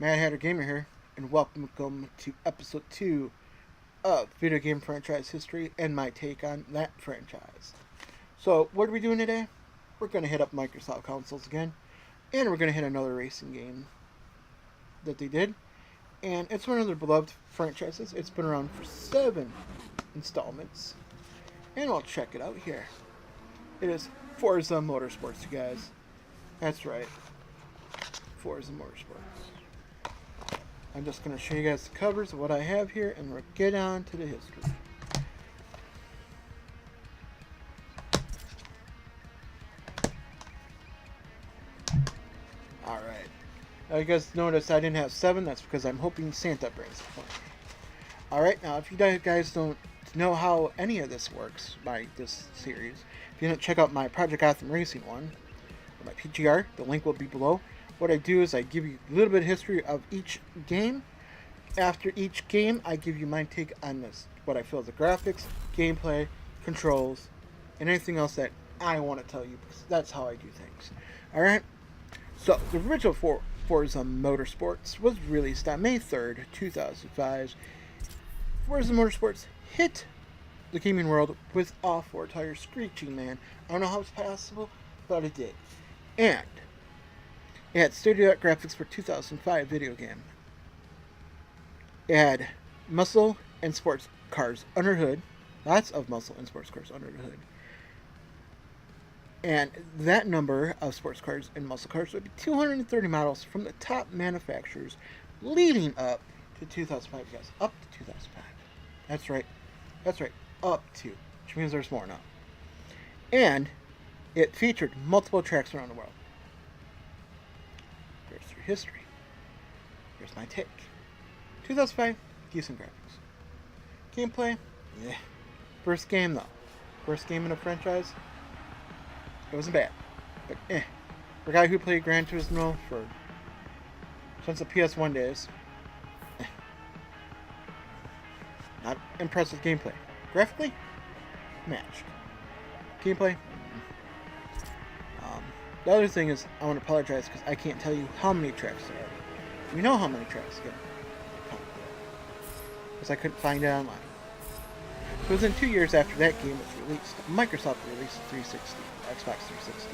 Mad Hatter Gamer here, and welcome to episode 2 of Video Game Franchise History and my take on that franchise. So, what are we doing today? We're going to hit up Microsoft consoles again, and we're going to hit another racing game that they did. And it's one of their beloved franchises. It's been around for 7 installments, and we'll check it out here. It is Forza Motorsports, you guys. That's right, Forza Motorsports. I'm just going to show you guys the covers of what I have here, and we'll get on to the history. Alright. Now you guys noticed I didn't have 7. That's because I'm hoping Santa brings it for me. Alright, now if you guys don't know how any of this works by this series, if you didn't check out my Project Gotham Racing one, or my PGR, the link will be below. What I do is I give you a little bit of history of each game. After each game, I give you my take on this, what I feel is the graphics, gameplay, controls, and anything else that I want to tell you, because that's how I do things. Alright? So, the original Forza Motorsports was released on May 3rd, 2005. Forza Motorsports hit the gaming world with off-road tires screeching, man. I don't know how it's possible, but it did. And it had state-of-the-art graphics for 2005 video game. It had muscle and sports cars under the hood. Lots of muscle and sports cars under the hood. And that number of sports cars and muscle cars would be 230 models from the top manufacturers leading up to 2005, guys. Up to 2005. That's right. That's right. Up to. Which means there's more now. And it featured multiple tracks around the world. There's your history. Here's my take. 2005, decent graphics. Gameplay, yeah. First game though. First game in the franchise, it wasn't bad. But For a guy who played Gran Turismo since the PS1 days, not impressed with gameplay. Graphically, matched. Gameplay, the other thing is, I want to apologize because I can't tell you how many tracks there are. We know how many tracks there are, because I couldn't find it online. So within 2 years after that game was released, Microsoft released the 360, Xbox 360.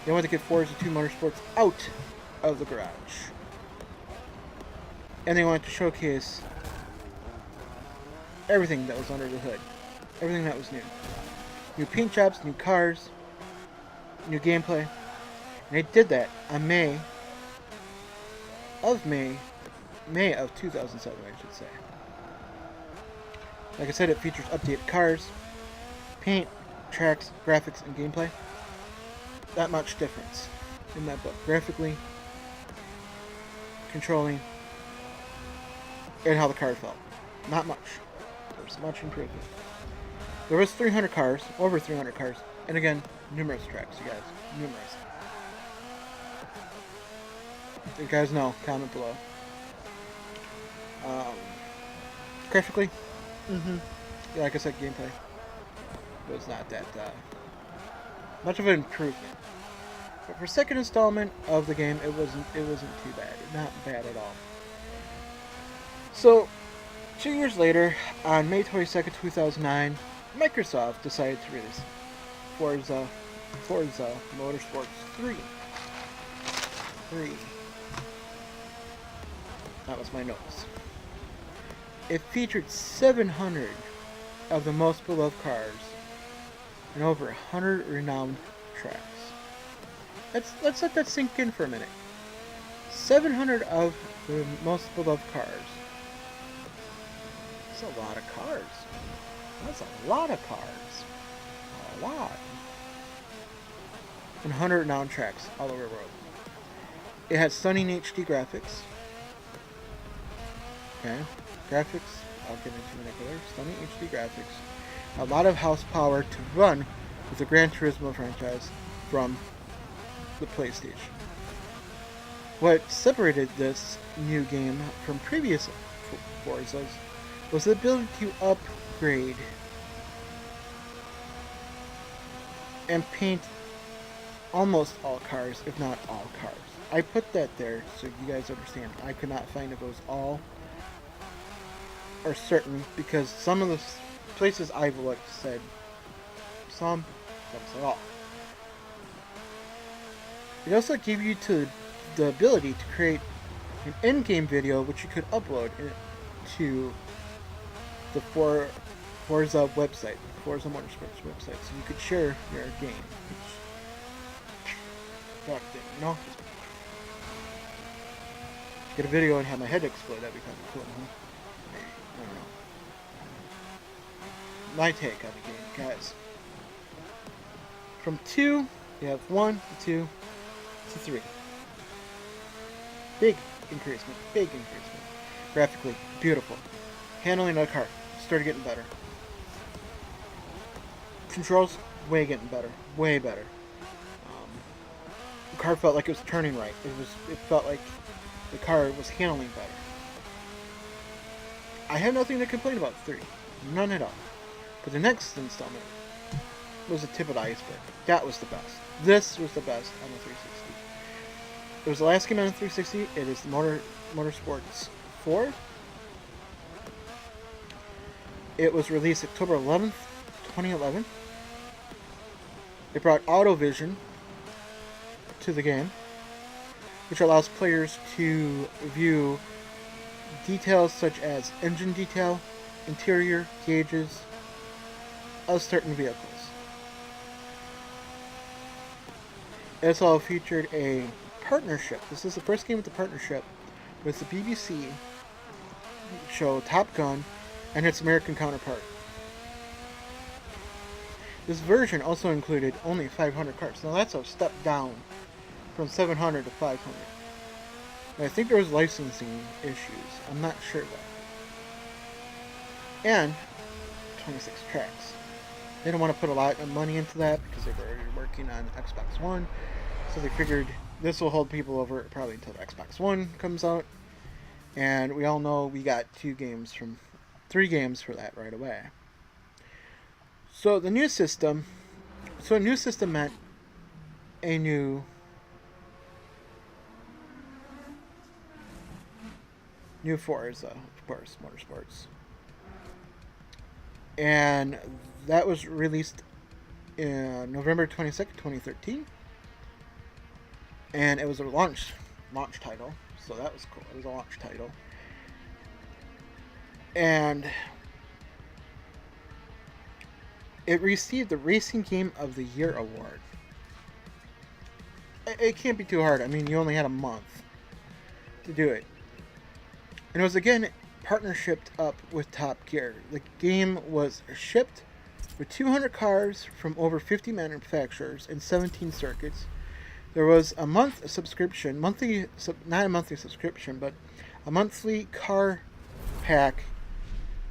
They wanted to get Forza 2 Motorsports out of the garage. And they wanted to showcase everything that was under the hood. Everything that was new. New paint jobs, new cars, new gameplay. And they did that on May of 2007, I should say. Like I said, it features updated cars, paint, tracks, graphics, and gameplay. Not much difference in that book. Graphically, controlling, and how the car felt. Not much. There was much improvement. There was 300 cars, over 300 cars, and again, numerous tracks, you guys. Numerous. If you guys know, comment below. Graphically, yeah, like I said, gameplay was not that much of an improvement. But for second installment of the game, it wasn't too bad. Not bad at all. So, 2 years later, on May 22nd, 2009, Microsoft decided to release Forza Motorsports 3. That was my notes. It featured 700 of the most beloved cars and over 100 renowned tracks. Let's let that sink in for a minute. 700 of the most beloved cars. That's a lot of cars. That's a lot of cars. A lot. And 100 renowned tracks all over the world. It had stunning HD graphics. Okay, graphics, I'll get into it later. Stunning HD graphics. A lot of house power to run with the Gran Turismo franchise from the PlayStation. What separated this new game from previous Forzas was the ability to upgrade and paint almost all cars, if not all cars. I put that there so you guys understand. I could not find if it was all or certain, because some of the places I've looked said some said all. It also gave you the ability to create an in-game video which you could upload to the Forza website, Forza Motorsports website, so you could share your game. Which, fuck, didn't know. Get a video and have my head explode. That'd be kind of cool, huh? I don't know. My take on the game, guys. From 2, you have 1 to 2 to 3. Big increasement. Big increasement. Graphically, beautiful. Handling of the car started getting better. Controls, way getting better. Way better. The car felt like it was turning right. It felt like the car was handling better. I have nothing to complain about 3. None at all. But the next installment was the tip of the iceberg. That was the best. This was the best on the 360. It was the last game on the 360. It is the Motorsports 4. It was released October 11th, 2011. It brought AutoVision to the game, which allows players to view details such as engine detail, interior, gauges of certain vehicles. It also featured a partnership. This is the first game with the partnership with the BBC show Top Gun and its American counterpart. This version also included only 500 cars. Now that's a step down from 700 to 500. And I think there was licensing issues. I'm not sure though. And 26 tracks. They don't want to put a lot of money into that because they were already working on Xbox One. So they figured this will hold people over probably until the Xbox One comes out. And we all know we got 3 games for that right away. So the new system, meant a new Forza, of course, Motorsports. And that was released in November 22nd, 2013. And it was a launch title, so that was cool. It was a launch title. And it received the Racing Game of the Year award. It can't be too hard. I mean, you only had a month to do it. And it was, again, partnershiped up with Top Gear. The game was shipped with 200 cars from over 50 manufacturers and 17 circuits. There was a not a monthly subscription, but a monthly car pack,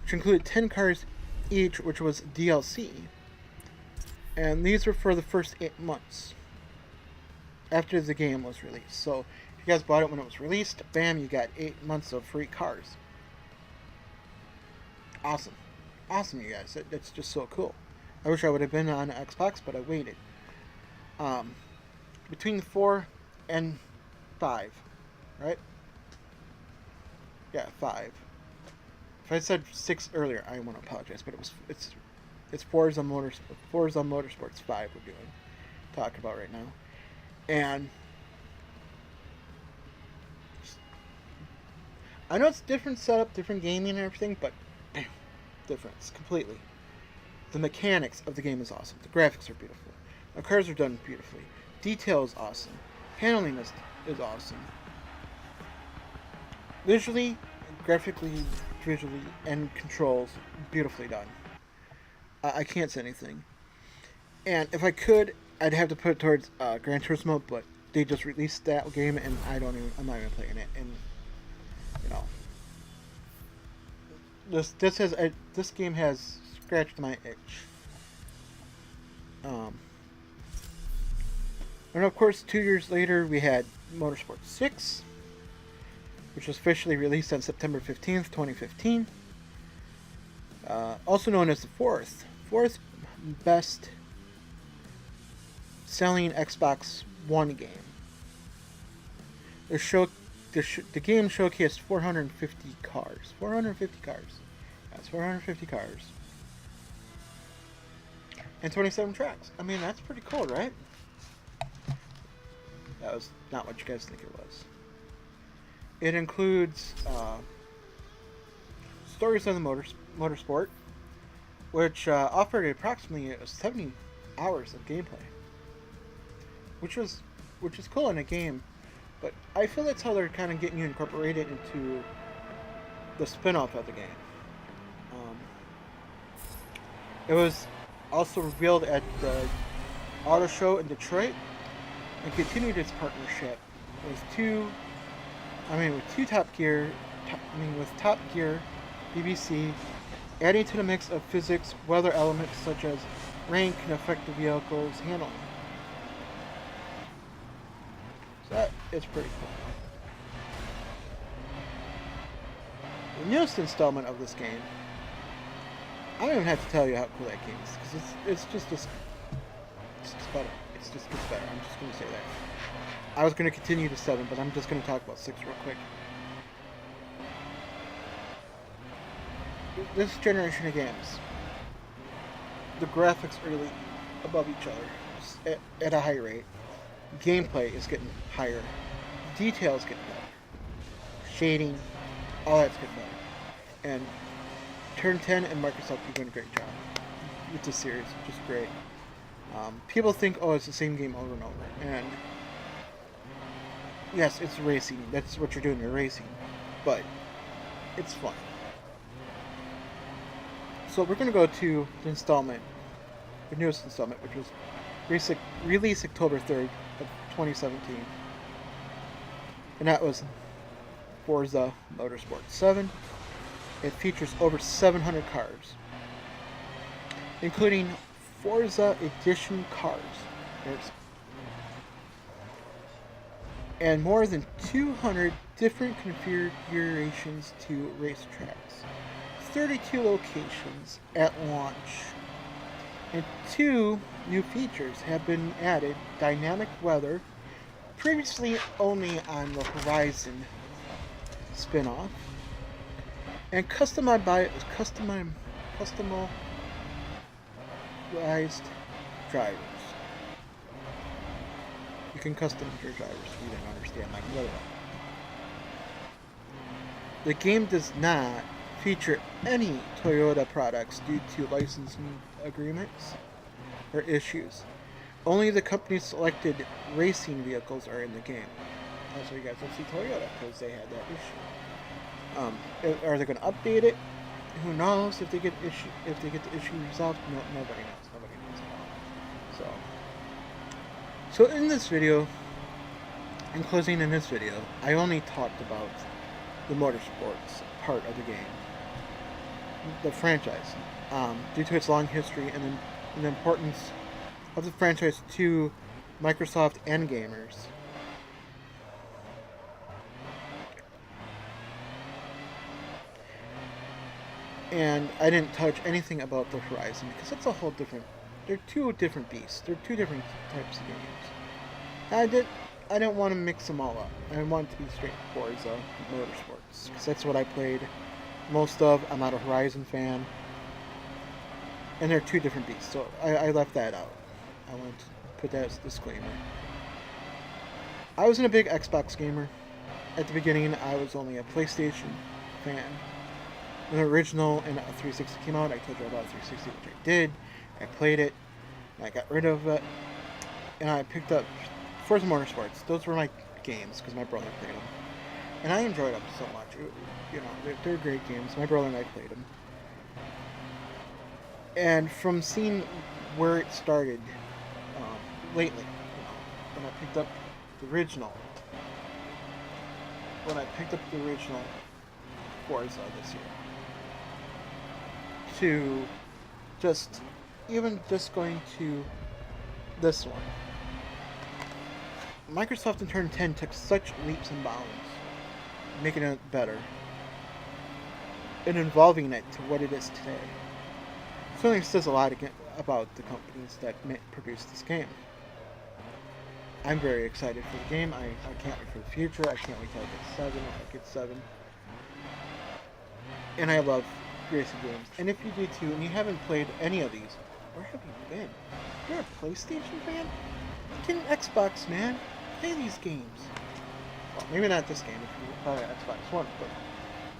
which included 10 cars each, which was DLC. And these were for the first 8 months after the game was released. So if you guys bought it when it was released, bam, you got 8 months of free cars. Awesome, you guys. That's just so cool. I wish I would have been on Xbox, but I waited. Between 4 and 5, right? Yeah, 5. If I said 6 earlier, I want to apologize, but it's Forza Motorsports 5 we're talking about right now, and I know it's different setup, different gaming and everything, but bam, difference completely. The mechanics of the game is awesome. The graphics are beautiful. The cars are done beautifully. Detail is awesome. Handling is awesome. Visually, graphically, and controls, beautifully done. I can't say anything. And if I could, I'd have to put it towards Gran Turismo, but they just released that game, and I'm not even playing it. And you know, this game has scratched my itch. And of course, 2 years later, we had Motorsport 6, which was officially released on September 15th, 2015. Also known as the fourth best selling Xbox One game. The show, the game showcased 450 cars. 450 cars. That's 450 cars. And 27 tracks. I mean, that's pretty cool, right? That was not what you guys think it was. It includes stories of the motorsport, which offered approximately 70 hours of gameplay, which is cool in a game. But I feel that's how they're kind of getting you incorporated into the spin-off of the game. It was also revealed at the auto show in Detroit and continued its partnership with Top Gear, BBC, adding to the mix of physics, weather elements such as rain can affect the vehicle's handling. So that is pretty cool. The newest installment of this game, I don't even have to tell you how cool that game is, because it's just better. It just gets better. I'm just going to say that. I was going to continue to 7, but I'm just going to talk about 6 real quick. This generation of games, the graphics are really above each other at a high rate. Gameplay is getting higher. Details getting better. Shading, all that's getting better. And Turn 10 and Microsoft are doing a great job with this series, which is great. People think, oh, it's the same game over and over. And yes, it's racing. That's what you're doing, you're racing. But it's fun. So we're going to go to the installment, the newest installment, which was released October 3rd of 2017. And that was Forza Motorsport 7. It features over 700 cars, including Forza Edition cars. And more than 200 different configurations to racetracks. 32 locations at launch. And 2 new features have been added: dynamic weather, previously only on the Horizon spin-off, and customized drivers. You can customize your drivers if you didn't understand like what. The game does not feature any Toyota products due to licensing agreements or issues. Only the company's selected racing vehicles are in the game. That's why you guys don't see Toyota, because they had that issue. Are they going to update it? Who knows if they get the issue resolved? No, nobody knows. Nobody knows. So in this video, in closing in this video, I only talked about the motorsports part of the game, the franchise, due to its long history and the importance of the franchise to Microsoft and gamers. And I didn't touch anything about the Horizon, because it's a whole different. They're 2 different beasts. They're 2 different types of games. I don't want to mix them all up. I want it to be straight Forza Motorsports, because that's what I played most of. I'm not a Horizon fan, and they're 2 different beasts. So I left that out. I want to put that as a disclaimer. I wasn't a big Xbox gamer at the beginning. I was only a PlayStation fan. When the original and 360 came out, I told you about 360, which I did. I played it, and I got rid of it, and I picked up Forza Motorsports. Those were my games, because my brother played them. And I enjoyed them so much. They're great games. My brother and I played them. And from seeing where it started lately, when I picked up the original Forza this year, to just going to this one, Microsoft in Turn 10 took such leaps and bounds, making it better and evolving it to what it is today. Something says a lot about the companies that produce this game. I'm very excited for the game. I can't wait for the future. I can't wait till I get 7, if I get 7. And I love racing games. And if you do too, and you haven't played any of these, where have you been? You're a PlayStation fan? Get an Xbox, man. Play these games. Well, maybe not this game if you buy an Xbox One, but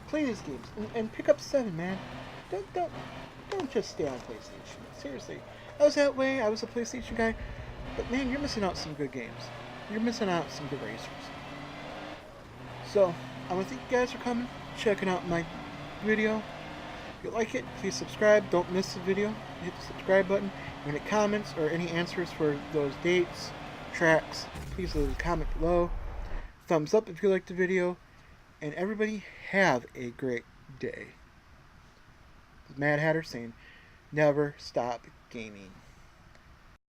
play these games and pick up 7, man. Don't just stay on PlayStation. Seriously, I was that way. I was a PlayStation guy, but man, you're missing out some good games. You're missing out some good racers. So I want to thank you guys for coming, checking out my video. If you like it, please subscribe. Don't miss the video. Hit the subscribe button. Any comments or any answers for those dates, tracks, please leave a comment below. Thumbs up if you liked the video. And everybody have a great day. Mad Hatter saying, never stop gaming.